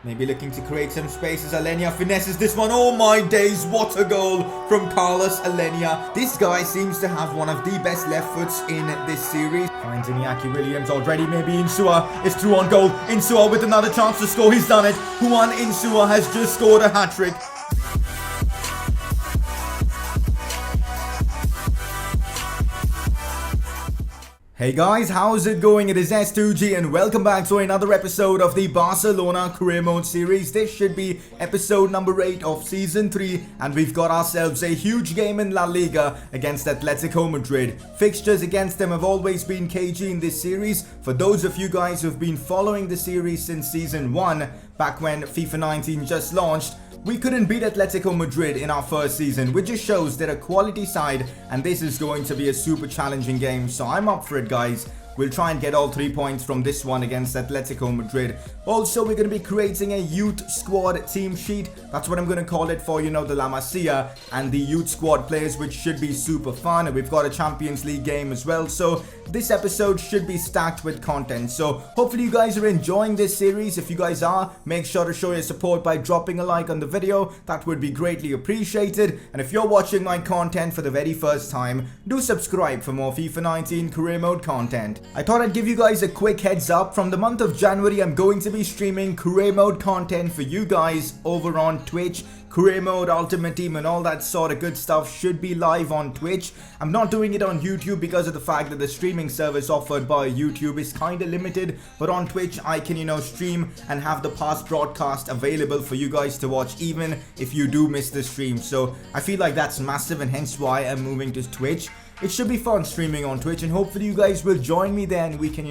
Maybe looking to create some space as Alenia finesses this one. Oh my days, what a goal from Carlos Alenia. This guy seems to have one of the best left foots in this series. Finds Iñaki Williams already, maybe Insua is through on goal. Insua with another chance to score, he's done it. Juan Insua has just scored a hat-trick. Hey guys, how's it going? It is S2G and welcome back to another episode of the Barcelona Career Mode series. This should be episode number 8 of season 3 and we've got ourselves a huge game in La Liga against Atletico Madrid. Fixtures against them have always been cagey in this series. For those of you guys who've been following the series since season 1, back when FIFA 19 just launched, we couldn't beat Atletico Madrid in our first season, which just shows they're a quality side and this is going to be a super challenging game. So I'm up for it, guys. We'll try and get all 3 points from this one against Atletico Madrid. Also, we're going to be creating a youth squad team sheet. That's what I'm going to call it for, the La Masia and the youth squad players, which should be super fun. And we've got a Champions League game as well. So this episode should be stacked with content. So hopefully you guys are enjoying this series. If you guys are, make sure to show your support by dropping a like on the video. That would be greatly appreciated. And if you're watching my content for the very first time, do subscribe for more FIFA 19 career mode content. I thought I'd give you guys a quick heads up. From the month of January, I'm going to be streaming career mode content for you guys over on Twitch. Career mode, ultimate team and all that sort of good stuff should be live on Twitch. I'm not doing it on YouTube because of the fact that the streaming service offered by YouTube is kind of limited. But on Twitch, I can, stream and have the past broadcast available for you guys to watch even if you do miss the stream. So I feel like that's massive and hence why I'm moving to Twitch. It should be fun streaming on Twitch and hopefully you guys will join me there and we can,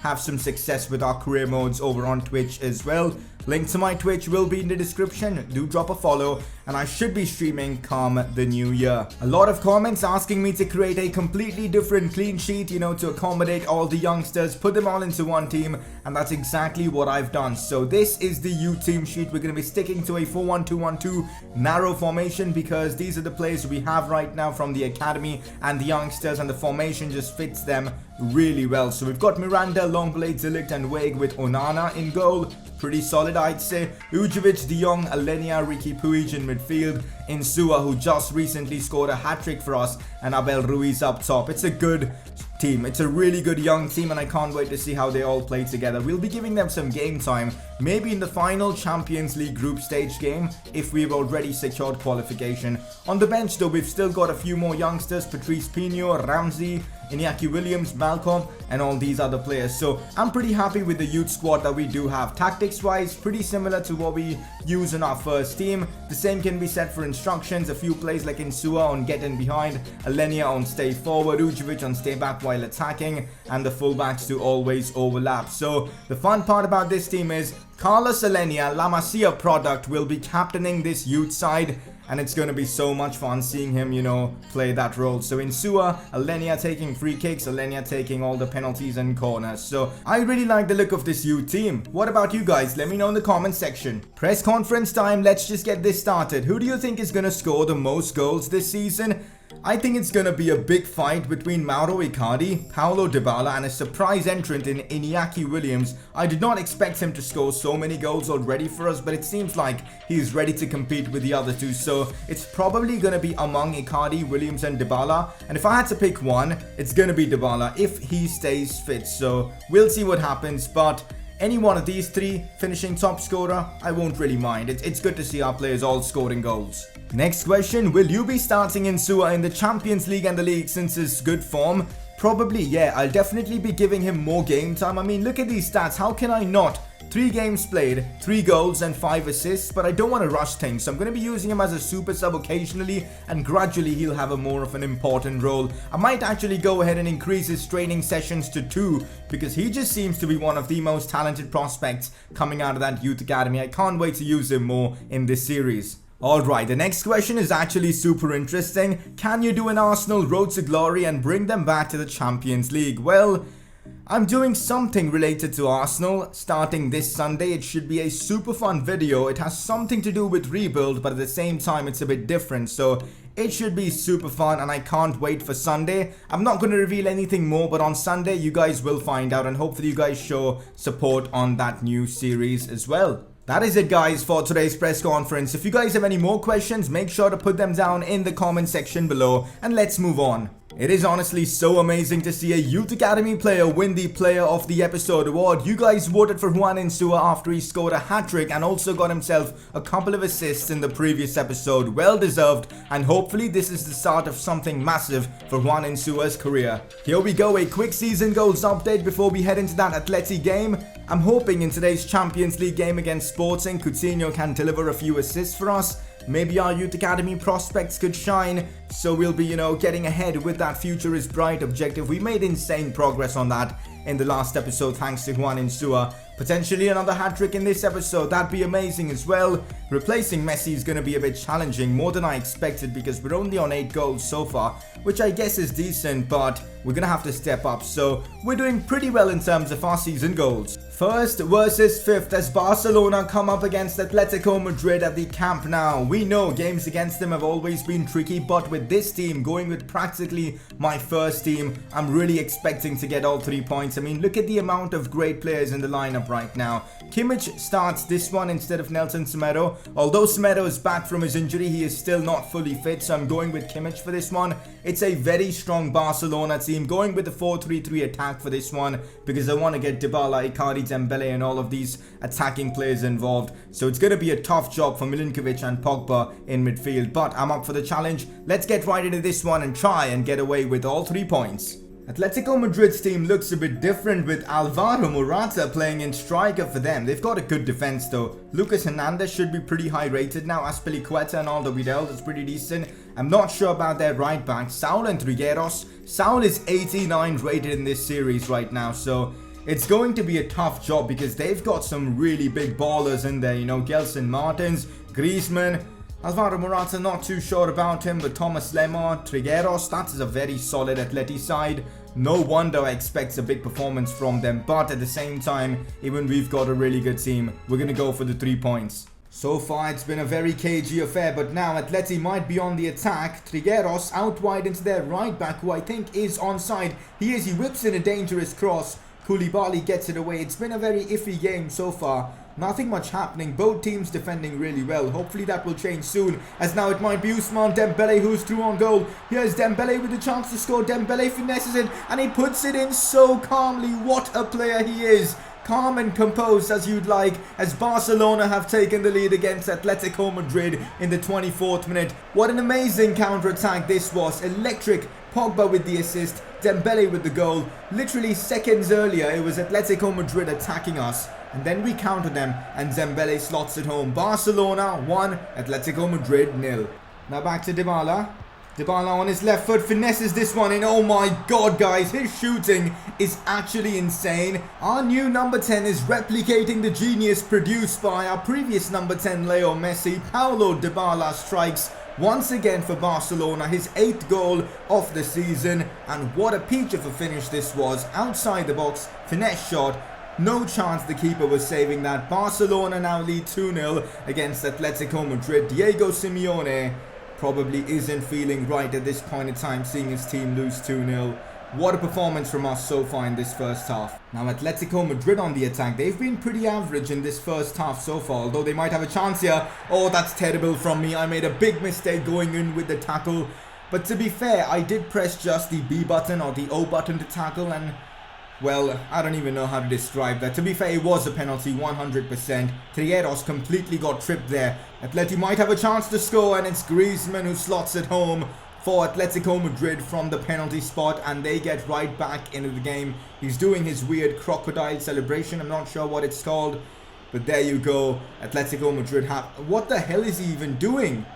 have some success with our career modes over on Twitch as well. Link to my Twitch will be in the description. Do drop a follow and I should be streaming come the new year. A lot of comments asking me to create a completely different clean sheet, to accommodate all the youngsters, put them all into one team, and that's exactly what I've done. So this is the youth team sheet. We're going to be sticking to a 4-1-2-1-2 narrow formation because these are the players we have right now from the academy and the youngsters, and the formation just fits them really well. So we've got Miranda, Longblade, Zilic and Wig with Onana in goal. Pretty solid, I'd say. Ujovic, De Jong, Alenia, Ricky Puig in midfield. Insua, who just recently scored a hat-trick for us, and Abel Ruiz up top. It's a good team. It's a really good young team and I can't wait to see how they all play together. We'll be giving them some game time, maybe in the final Champions League group stage game if we've already secured qualification. On the bench though, we've still got a few more youngsters, Patrice Pino, Ramsey, Iñaki Williams, Malcolm and all these other players. So I'm pretty happy with the youth squad that we do have. Tactics wise, pretty similar to what we use in our first team. The same can be said for instructions. A few plays like Insua on getting behind, Alenia on stay forward, Ujovic on stay back while attacking, and the fullbacks to always overlap. So the fun part about this team is Carlos Alenia, La Masia product, will be captaining this youth side. And it's going to be so much fun seeing him, play that role. So Insua, Alenia taking free kicks, Alenia taking all the penalties and corners. So I really like the look of this youth team. What about you guys? Let me know in the comment section. Press conference time. Let's just get this started. Who do you think is going to score the most goals this season? I think it's going to be a big fight between Mauro Icardi, Paulo Dybala and a surprise entrant in Iñaki Williams. I did not expect him to score so many goals already for us, but it seems like he's ready to compete with the other two. So it's probably going to be among Icardi, Williams and Dybala. And if I had to pick one, it's going to be Dybala if he stays fit. So we'll see what happens, but any one of these three finishing top scorer, I won't really mind. It's good to see our players all scoring goals. Next question, will you be starting Insua in the Champions League and the league since his good form? Probably, yeah. I'll definitely be giving him more game time. I mean, look at these stats. How can I not? 3 games played, 3 goals and 5 assists, but I don't want to rush things. So I'm going to be using him as a super sub occasionally and gradually he'll have a more of an important role. I might actually go ahead and increase his training sessions to 2 because he just seems to be one of the most talented prospects coming out of that youth academy. I can't wait to use him more in this series. Alright, the next question is actually super interesting. Can you do an Arsenal road to glory and bring them back to the Champions League? Well, I'm doing something related to Arsenal starting this Sunday. It should be a super fun video. It has something to do with rebuild, but at the same time it's a bit different. So it should be super fun and I can't wait for Sunday. I'm not going to reveal anything more, but on Sunday you guys will find out and hopefully you guys show support on that new series as well. That is it, guys, for today's press conference. If you guys have any more questions, make sure to put them down in the comment section below, and let's move on. It is honestly so amazing to see a Youth Academy player win the Player of the Episode award. You guys voted for Juan Insua after he scored a hat-trick and also got himself a couple of assists in the previous episode. Well deserved, and hopefully this is the start of something massive for Juan Insua's career. Here we go, a quick season goals update before we head into that Atleti game. I'm hoping in today's Champions League game against Sporting, Coutinho can deliver a few assists for us. Maybe our Youth Academy prospects could shine, so we'll be, getting ahead with that future is bright objective. We made insane progress on that in the last episode thanks to Juan Insua. Potentially another hat-trick in this episode, that'd be amazing as well. Replacing Messi is going to be a bit challenging, more than I expected, because we're only on 8 goals so far, which I guess is decent, but we're going to have to step up. So we're doing pretty well in terms of our season goals. First versus 5th as Barcelona come up against Atletico Madrid at the Camp Nou. We know games against them have always been tricky, but with this team, going with practically my first team, I'm really expecting to get all 3 points. I mean, look at the amount of great players in the lineup right now. Kimmich starts this one instead of Nelson Semedo. Although Semedo is back from his injury, he is still not fully fit, so I'm going with Kimmich for this one. It's a very strong Barcelona team, going with the 4-3-3 attack for this one because I want to get Dybala, Icardi, Dembele and all of these attacking players involved. So it's going to be a tough job for Milinkovic and Pogba in midfield, but I'm up for the challenge. Let's get right into this one and try and get away with all 3 points. Atletico Madrid's team looks a bit different with Alvaro Morata playing in striker for them. They've got a good defense though. Lucas Hernandez should be pretty high rated now. Azpilicueta and Aldo Vidal is pretty decent. I'm not sure about their right back, Saul and Trigueros. Saul is 89 rated in this series right now, so it's going to be a tough job because they've got some really big ballers in there. Gelson Martins, Griezmann, Alvaro Morata, not too sure about him, but Thomas Lemar, Trigueros, that is a very solid Atleti side. No wonder I expect a big performance from them, but at the same time, even we've got a really good team, we're going to go for the 3 points. So far, it's been a very cagey affair, but now Atleti might be on the attack. Trigueros out wide into their right back, who I think is onside. He whips in a dangerous cross. Koulibaly gets it away. It's been a very iffy game so far. Nothing much happening. Both teams defending really well. Hopefully that will change soon, as now it might be Ousmane Dembele who's through on goal. Here's Dembele with a chance to score. Dembele finesses it and he puts it in so calmly. What a player he is. Calm and composed as you'd like, as Barcelona have taken the lead against Atletico Madrid in the 24th minute. What an amazing counter-attack this was. Electric. Pogba with the assist, Dembele with the goal. Literally seconds earlier, it was Atletico Madrid attacking us. And then we countered them and Dembele slots it home. Barcelona 1, Atletico Madrid 0. Now back to Dybala. Dybala on his left foot finesses this one in. Oh my god, guys, his shooting is actually insane. Our new number 10 is replicating the genius produced by our previous number 10, Leo Messi. Paulo Dybala strikes once again for Barcelona, his 8th goal of the season. And what a peach of a finish this was. Outside the box, finesse shot. No chance the keeper was saving that. Barcelona now lead 2-0 against Atletico Madrid. Diego Simeone probably isn't feeling right at this point in time, seeing his team lose 2-0. What a performance from us so far in this first half. Now Atletico Madrid on the attack. They've been pretty average in this first half so far, although they might have a chance here. Oh, that's terrible from me. I made a big mistake going in with the tackle. But to be fair, I did press just the B button or the O button to tackle, and well, I don't even know how to describe that. To be fair, it was a penalty, 100%. Trigueros completely got tripped there. Atleti might have a chance to score, and it's Griezmann who slots it home for Atletico Madrid from the penalty spot, and they get right back into the game. He's doing his weird crocodile celebration. I'm not sure what it's called, but there you go. Atletico Madrid have... What the hell is he even doing?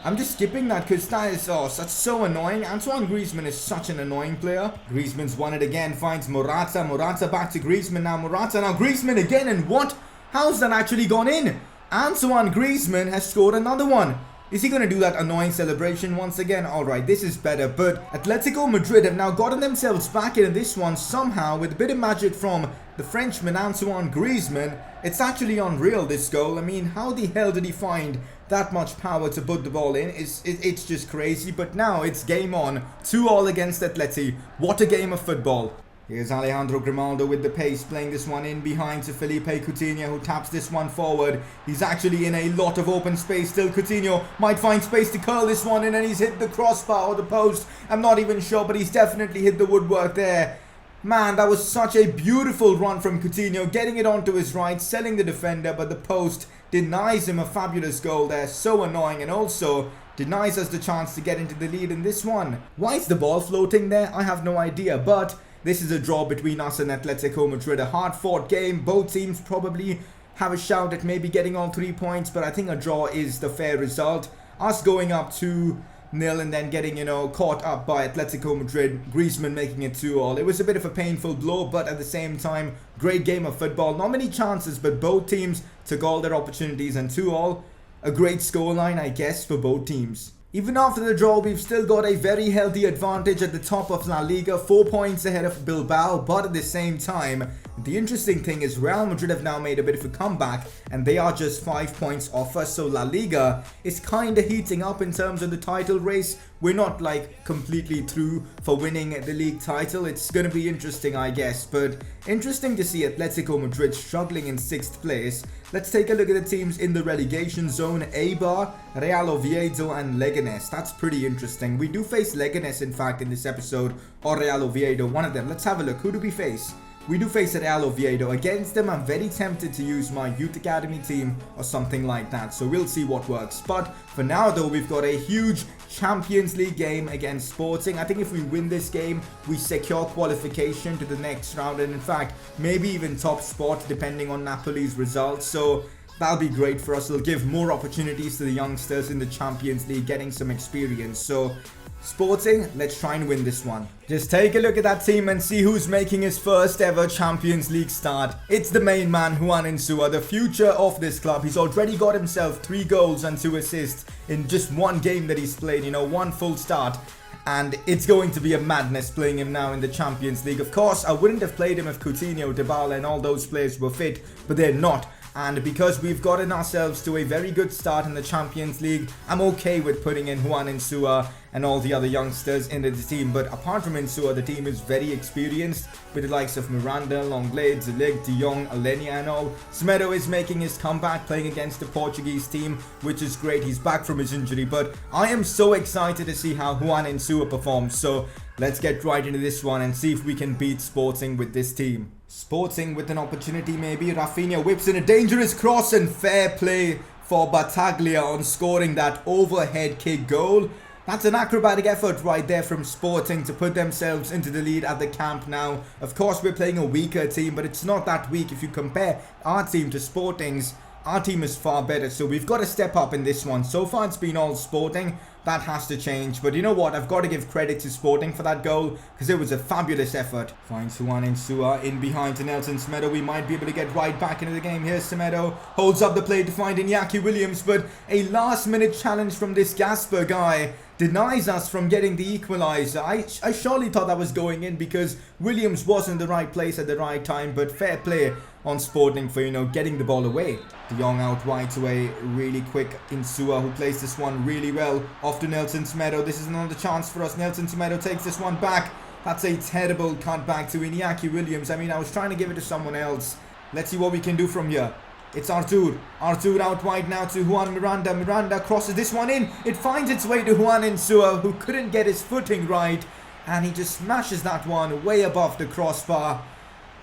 I'm just skipping that because that is that's so annoying. Antoine Griezmann is such an annoying player. Griezmann's won it again, finds Morata. Morata back to Griezmann now. Morata now Griezmann again, and what? How's that actually gone in? Antoine Griezmann has scored another one. Is he going to do that annoying celebration once again? Alright, this is better. But Atletico Madrid have now gotten themselves back in this one somehow with a bit of magic from the Frenchman Antoine Griezmann. It's actually unreal, this goal. I mean, how the hell did he find that much power to put the ball in? It's just crazy. But now it's game on. 2-2 against Atleti. What a game of football. Here's Alejandro Grimaldo with the pace, playing this one in behind to Felipe Coutinho, who taps this one forward. He's actually in a lot of open space still. Coutinho might find space to curl this one in, and he's hit the crossbar or the post. I'm not even sure, but he's definitely hit the woodwork there. Man, that was such a beautiful run from Coutinho, getting it onto his right, selling the defender, but the post denies him a fabulous goal there. So annoying, and also denies us the chance to get into the lead in this one. Why is the ball floating there? I have no idea, but this is a draw between us and Atletico Madrid. A hard-fought game. Both teams probably have a shout at maybe getting all 3 points, but I think a draw is the fair result. Us going up 2-0 and then getting, caught up by Atletico Madrid. Griezmann making it 2-2. It was a bit of a painful blow, but at the same time, great game of football. Not many chances, but both teams took all their opportunities, and 2-2. A great scoreline, I guess, for both teams. Even after the draw, we've still got a very healthy advantage at the top of La Liga, 4 points ahead of Bilbao, but at the same time, the interesting thing is Real Madrid have now made a bit of a comeback and they are just 5 points off us, so La Liga is kind of heating up in terms of the title race. We're not like completely through for winning the league title. It's going to be interesting, I guess, but interesting to see Atletico Madrid struggling in 6th place. Let's take a look at the teams in the relegation zone. Eibar, Real Oviedo and Leganés. That's pretty interesting. We do face Leganés, in fact, in this episode, or Real Oviedo, one of them. Let's have a look. Who do we face? We do face Real Oviedo. Against them, I'm very tempted to use my youth academy team or something like that. So we'll see what works. But for now, though, we've got a huge Champions League game against Sporting. I think if we win this game, we secure qualification to the next round. And in fact, maybe even top spot, depending on Napoli's results. So that'll be great for us. It'll give more opportunities to the youngsters in the Champions League, getting some experience. So Sporting, let's try and win this one. Just take a look at that team and see who's making his first ever Champions League start. It's the main man, Juan Insua, the future of this club. He's already got himself 3 goals and 2 assists in just one game that he's played, one full start. And it's going to be a madness playing him now in the Champions League. Of course, I wouldn't have played him if Coutinho, Dybala and all those players were fit, but they're not. And because we've gotten ourselves to a very good start in the Champions League, I'm okay with putting in Juan Insua and all the other youngsters into the team. But apart from Insua, the team is very experienced with the likes of Miranda, Longley, Zelig, De Jong, Alenia and all. Semedo is making his comeback, playing against the Portuguese team, which is great. He's back from his injury, but I am so excited to see how Juan Insua performs. So let's get right into this one and see if we can beat Sporting with this team. Sporting with an opportunity maybe. Rafinha whips in a dangerous cross and fair play for Battaglia on scoring that overhead kick goal. That's an acrobatic effort right there from Sporting to put themselves into the lead at the camp now. Of course, we're playing a weaker team, but it's not that weak if you compare our team to Sporting's. Our team is far better, so we've got to step up in this one. So far, it's been all Sporting. That has to change. But you know what? I've got to give credit to Sporting for that goal because it was a fabulous effort. Finds Juan Insua in behind to Nelson Semedo. We might be able to get right back into the game. Here's Semedo. Holds up the play to find Iñaki Williams. But a last-minute challenge from this Gasper guy denies us from getting the equalizer. I surely thought that was going in because Williams was in the right place at the right time. But fair play on Sporting for, getting the ball away. De Jong out wide to a really quick Insua who plays this one really well. Off to Nelson Semedo. This is another chance for us. Nelson Semedo takes this one back. That's a terrible cut back to Iñaki Williams. I was trying to give it to someone else. Let's see what we can do from here. It's Artur. Artur out wide now to Juan Miranda. Miranda crosses this one in. It finds its way to Juan Insua, who couldn't get his footing right. And he just smashes that one way above the crossbar.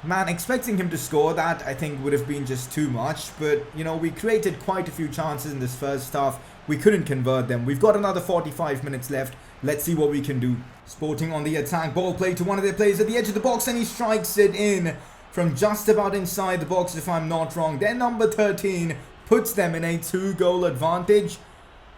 Man, expecting him to score that, I think, would have been just too much. But, we created quite a few chances in this first half. We couldn't convert them. We've got another 45 minutes left. Let's see what we can do. Sporting on the attack. Ball play to one of their players at the edge of the box. And he strikes it in from just about inside the box, if I'm not wrong. Their number 13 puts them in a 2-goal advantage.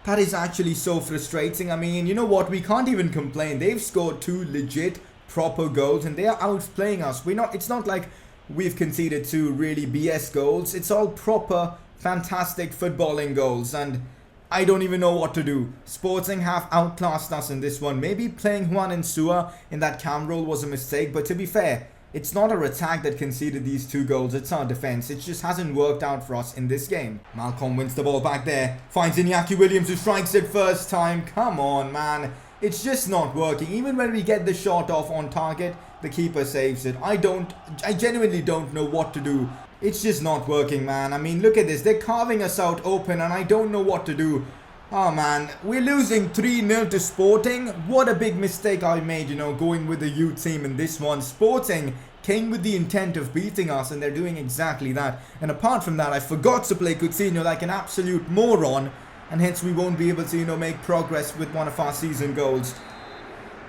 That is actually so frustrating. You know what? We can't even complain. They've scored 2 legit proper goals and they are outplaying us. It's not like we've conceded 2 really BS goals. It's all proper, fantastic footballing goals, and I don't even know what to do. Sporting have outclassed us in this one. Maybe playing Juan Insua in that cam role was a mistake, but to be fair, it's not our attack that conceded these 2 goals, it's our defense. It just hasn't worked out for us in this game. Malcolm wins the ball back there. Finds Iñaki Williams who strikes it first time. Come on, man. It's just not working. Even when we get the shot off on target, The keeper saves it. I genuinely don't know what to do. It's just not working, man. I mean, look at this. They're carving us out open and I don't know what to do. Oh, man. We're losing 3-0 to Sporting. What a big mistake I made, you know, going with the youth team in this one. Sporting came with the intent of beating us and they're doing exactly that. And apart from that, I forgot to play Coutinho like an absolute moron. And hence we won't be able to, you know, make progress with one of our season goals.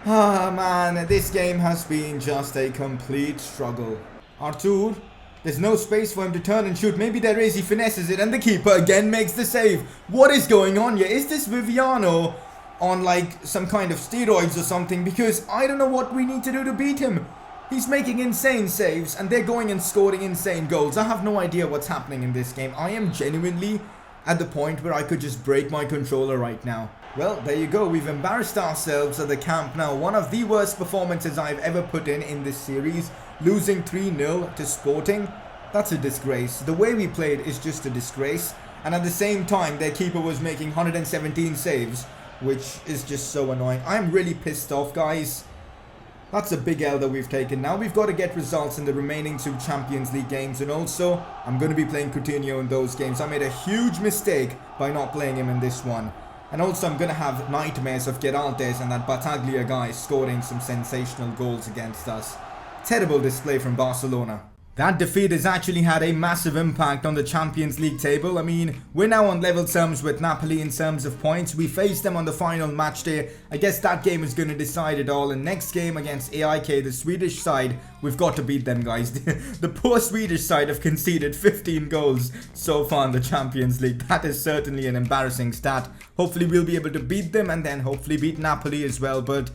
Ah, man. This game has been just a complete struggle. Artur. There's no space for him to turn and shoot. Maybe there is. He finesses it and the keeper again makes the save. What is going on here? Is this Viviano on like some kind of steroids or something? Because I don't know what we need to do to beat him. He's making insane saves and they're going and scoring insane goals. I have no idea what's happening in this game. I am genuinely at the point where I could just break my controller right now. Well, there you go. We've embarrassed ourselves at the Camp Nou. One of the worst performances I've ever put in this series. Losing 3-0 to Sporting. That's a disgrace. The way we played is just a disgrace. And at the same time, their keeper was making 117 saves. Which is just so annoying. I'm really pissed off, guys. That's a big L that we've taken. Now we've got to get results in the remaining 2 Champions League games. And also, I'm going to be playing Coutinho in those games. I made a huge mistake by not playing him in this one. And also, I'm going to have nightmares of Geraldes and that Battaglia guy scoring some sensational goals against us. Terrible display from Barcelona. That defeat has actually had a massive impact on the Champions League table. I mean, we're now on level terms with Napoli in terms of points. We faced them on the final match day. I guess that game is going to decide it all. And next game against AIK, the Swedish side, we've got to beat them, guys. The poor Swedish side have conceded 15 goals so far in the Champions League. That is certainly an embarrassing stat. Hopefully we'll be able to beat them and then hopefully beat Napoli as well. But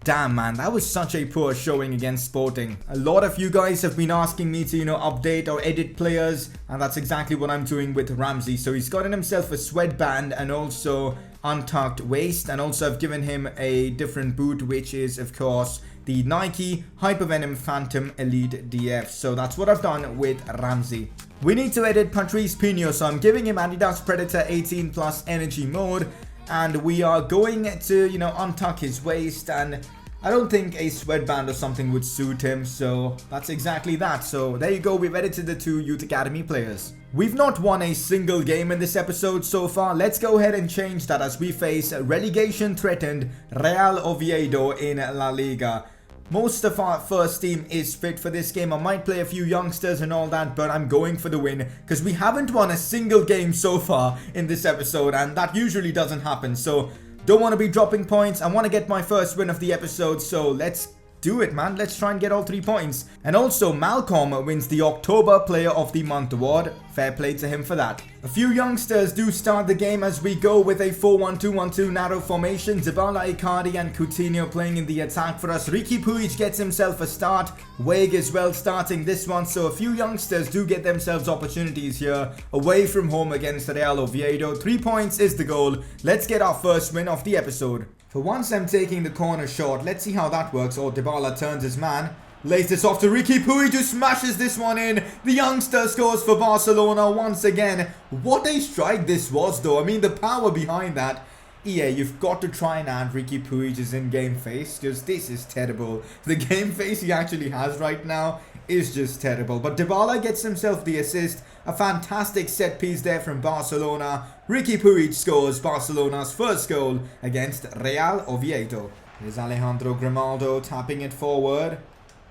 damn, man, that was such a poor showing against Sporting. A lot of you guys have been asking me to, you know, update or edit players, and that's exactly what I'm doing with Ramsey. So he's gotten himself a sweatband and also untucked waist, and also I've given him a different boot, which is, of course, the Nike Hypervenom Phantom Elite DF. So that's what I've done with Ramsey. We need to edit Patrice Pino, so I'm giving him Adidas Predator 18 Plus Energy Mode. And we are going to, you know, untuck his waist, and I don't think a sweatband or something would suit him, so that's exactly that. So there you go, we've edited the 2 Youth Academy players. We've not won a single game in this episode so far. Let's go ahead and change that as we face relegation threatened Real Oviedo in La Liga. Most of our first team is fit for this game. I might play a few youngsters and all that, but I'm going for the win because we haven't won a single game so far in this episode, and that usually doesn't happen. So don't want to be dropping points. I want to get my first win of the episode, so let's do it, man. Let's try and get all 3 points. And also, Malcolm wins the October Player of the Month award. Fair play to him for that. A few youngsters do start the game as we go with a 4-1-2-1-2 narrow formation. Dybala, Icardi and Coutinho playing in the attack for us. Riqui Puig gets himself a start. Wade as well starting this one. So a few youngsters do get themselves opportunities here. Away from home against Real Oviedo. 3 points is the goal. Let's get our first win of the episode. For once I'm taking the corner shot. Let's see how that works. Oh, Dybala turns his man. Lays this off to Riqui Puig, who smashes this one in. The youngster scores for Barcelona once again. What a strike this was, though. I mean, the power behind that. EA, you've got to try and add Riqui Puig's in-game face, because this is terrible. The game face he actually has right now is just terrible. But Dybala gets himself the assist. A fantastic set piece there from Barcelona. Riqui Puig scores Barcelona's first goal against Real Oviedo. Here's Alejandro Grimaldo tapping it forward.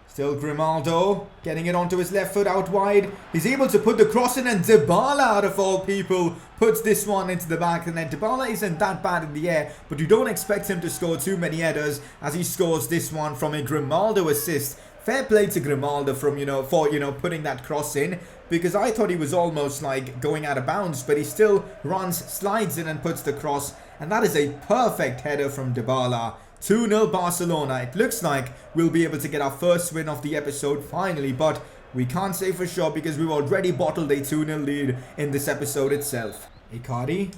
Still Grimaldo getting it onto his left foot out wide. He's able to put the cross in, and Dybala, out of all people, puts this one into the back. And then Dybala isn't that bad in the air, but you don't expect him to score too many headers as he scores this one from a Grimaldo assist. Fair play to Grimaldo from, for putting that cross in, because I thought he was almost like going out of bounds, but he still runs, slides in and puts the cross, and that is a perfect header from Dybala. 2-0 Barcelona. It looks like we'll be able to get our first win of the episode finally, but we can't say for sure because we've already bottled a 2-0 lead in this episode itself. Icardi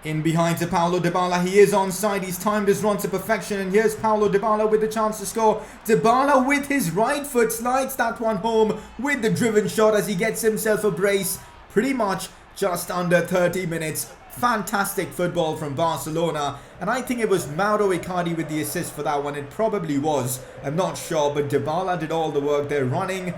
in behind to Paulo Dybala. He is onside. He's timed his run to perfection, and here's Paulo Dybala with the chance to score. Dybala with his right foot slides that one home with the driven shot as he gets himself a brace. Pretty much just under 30 minutes. Fantastic football from Barcelona, and I think it was Mauro Icardi with the assist for that one. It probably was, I'm not sure, but Dybala did all the work there, running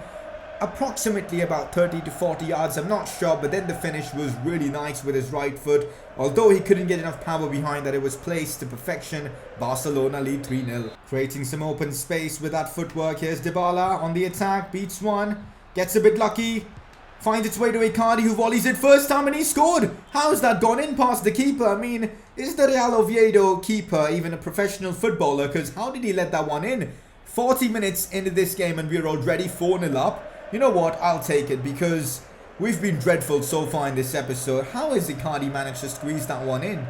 approximately about 30 to 40 yards, I'm not sure, but then the finish was really nice with his right foot. Although he couldn't get enough power behind that, it was placed to perfection. Barcelona lead 3-0. Creating some open space with that footwork. Here's Dybala on the attack, beats one, gets a bit lucky, finds its way to Icardi, who volleys it first time and he scored. How's that gone in past the keeper? I mean, is the Real Oviedo keeper even a professional footballer? Because how did he let that one in? 40 minutes into this game and we're already 4-0 up. You know what? I'll take it because we've been dreadful so far in this episode. How has Icardi managed to squeeze that one in?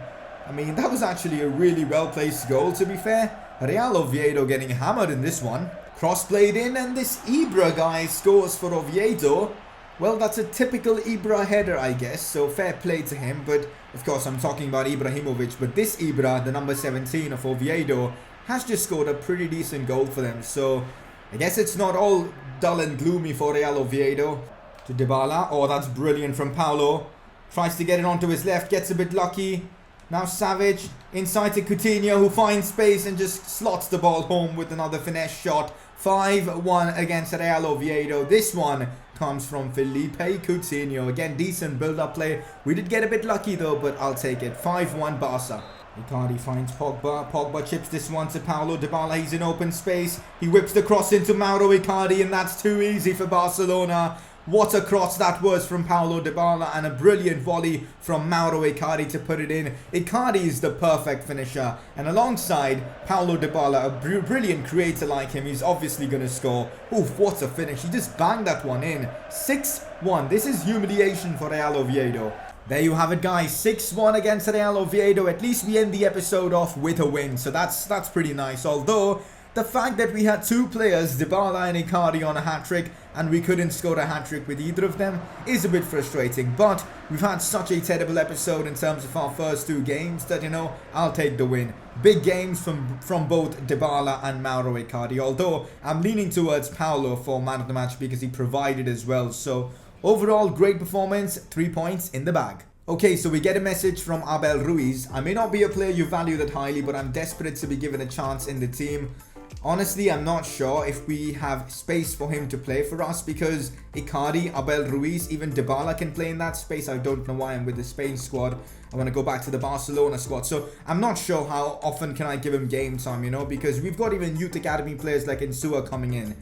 I mean, that was actually a really well-placed goal, to be fair. Real Oviedo getting hammered in this one. Cross played in, and this Ibra guy scores for Oviedo. Well, that's a typical Ibra header, I guess, so fair play to him. But, of course, I'm talking about Ibrahimovic. But this Ibra, the number 17 of Oviedo, has just scored a pretty decent goal for them. So I guess it's not all dull and gloomy for Real Oviedo. To Dybala. Oh, that's brilliant from Paulo. Tries to get it onto his left. Gets a bit lucky. Now Savage. Inside to Coutinho, who finds space and just slots the ball home with another finesse shot. 5-1 against Real Oviedo. This one comes from Felipe Coutinho. Again, decent build-up play. We did get a bit lucky though, but I'll take it. 5-1 Barca. Icardi finds Pogba. Pogba chips this one to Paulo Dybala. He's in open space. He whips the cross into Mauro Icardi, and that's too easy for Barcelona. What a cross that was from Paulo Dybala, and a brilliant volley from Mauro Icardi to put it in. Icardi is the perfect finisher, and alongside Paulo Dybala, a brilliant creator like him, he's obviously going to score. Oof, what a finish. He just banged that one in. 6-1. This is humiliation for Real Oviedo. There you have it, guys. 6-1 against Real Oviedo. At least we end the episode off with a win, so that's pretty nice. Although the fact that we had two players, Dybala and Icardi, on a hat-trick and we couldn't score a hat-trick with either of them is a bit frustrating. But we've had such a terrible episode in terms of our first two games that, you know, I'll take the win. Big games from both Dybala and Mauro Icardi. Although I'm leaning towards Paulo for man of the match because he provided as well. So overall, great performance, 3 points in the bag. Okay, so we get a message from Abel Ruiz. I may not be a player you value that highly, but I'm desperate to be given a chance in the team. Honestly, I'm not sure if we have space for him to play for us because Icardi, Abel Ruiz, even Dybala can play in that space. I don't know why I'm with the Spain squad. I want to go back to the Barcelona squad. So I'm not sure how often can I give him game time, you know, because we've got even youth academy players like Insua coming in.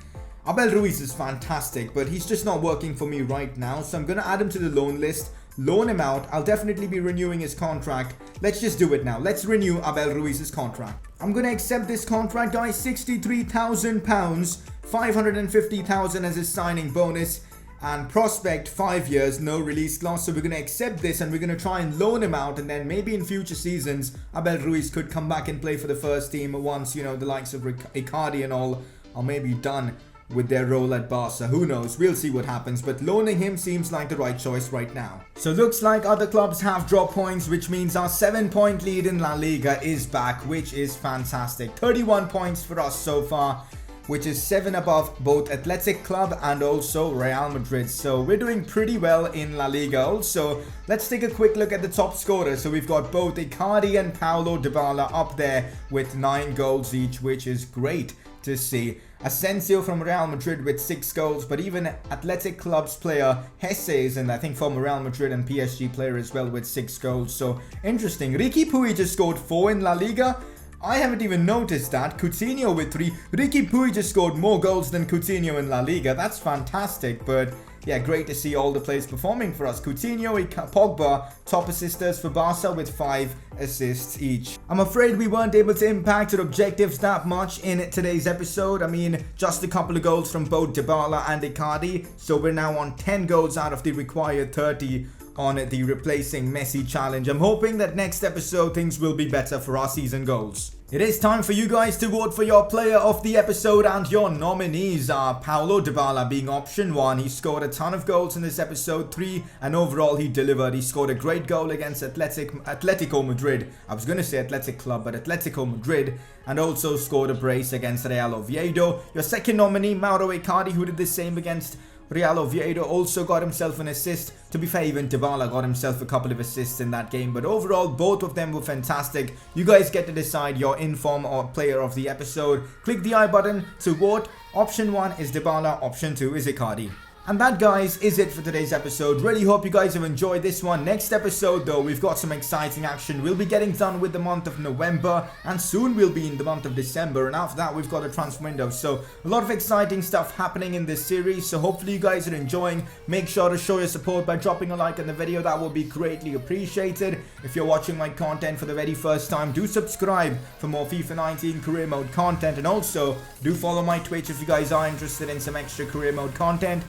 Abel Ruiz is fantastic, but he's just not working for me right now. So I'm going to add him to the loan list. Loan him out. I'll definitely be renewing his contract. Let's just do it now. Let's renew Abel Ruiz's contract. I'm going to accept this contract, guys. £63,000, 550,000 as his signing bonus, and prospect 5 years, no release clause. So we're going to accept this and we're going to try and loan him out, and then maybe in future seasons Abel Ruiz could come back and play for the first team once, you know, the likes of Icardi and all are maybe done with their role at Barca. Who knows? We'll see what happens, but loaning him seems like the right choice right now. So looks like other clubs have dropped points, which means our 7-point lead in La Liga is back, which is fantastic. 31 points for us so far, which is 7 above both Athletic Club and also Real Madrid. So we're doing pretty well in La Liga. Also, let's take a quick look at the top scorers. So we've got both Icardi and Paulo Dybala up there with 9 goals each, which is great to see. Asensio from Real Madrid with 6 goals, but even Athletic Club's player Hesse is in, I think, from Real Madrid, and PSG player as well with 6 goals. So interesting. Riqui Puig just scored 4 in La Liga. I haven't even noticed that. Coutinho with 3. Riqui Puig just scored more goals than Coutinho in La Liga. That's fantastic, but yeah, great to see all the players performing for us. Coutinho, Pogba, top assisters for Barca with 5 assists each. I'm afraid we weren't able to impact our objectives that much in today's episode. I mean, just a couple of goals from both Dybala and Icardi. So we're now on 10 goals out of the required 30 on the replacing Messi challenge. I'm hoping that next episode things will be better for our season goals. It is time for you guys to vote for your player of the episode, and your nominees are Paulo Dybala being option 1. He scored a ton of goals in this episode 3, and overall he delivered. He scored a great goal against Atletico Madrid. I was going to say Athletic Club, but Atletico Madrid, and also scored a brace against Real Oviedo. Your second nominee, Mauro Icardi, who did the same against Real Oviedo also got himself an assist. To be fair, even Dybala got himself a couple of assists in that game. But overall, both of them were fantastic. You guys get to decide your inform or player of the episode. Click the I button to vote. Option 1 is Dybala, option 2 is Icardi. And that, guys, is it for today's episode. Really hope you guys have enjoyed this one. Next episode, though, we've got some exciting action. We'll be getting done with the month of November, and soon we'll be in the month of December. And after that, we've got a transfer window. So a lot of exciting stuff happening in this series. So hopefully you guys are enjoying. Make sure to show your support by dropping a like on the video. That will be greatly appreciated. If you're watching my content for the very first time, do subscribe for more FIFA 19 career mode content. And also, do follow my Twitch if you guys are interested in some extra career mode content.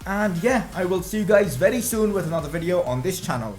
And yeah, I will see you guys very soon with another video on this channel.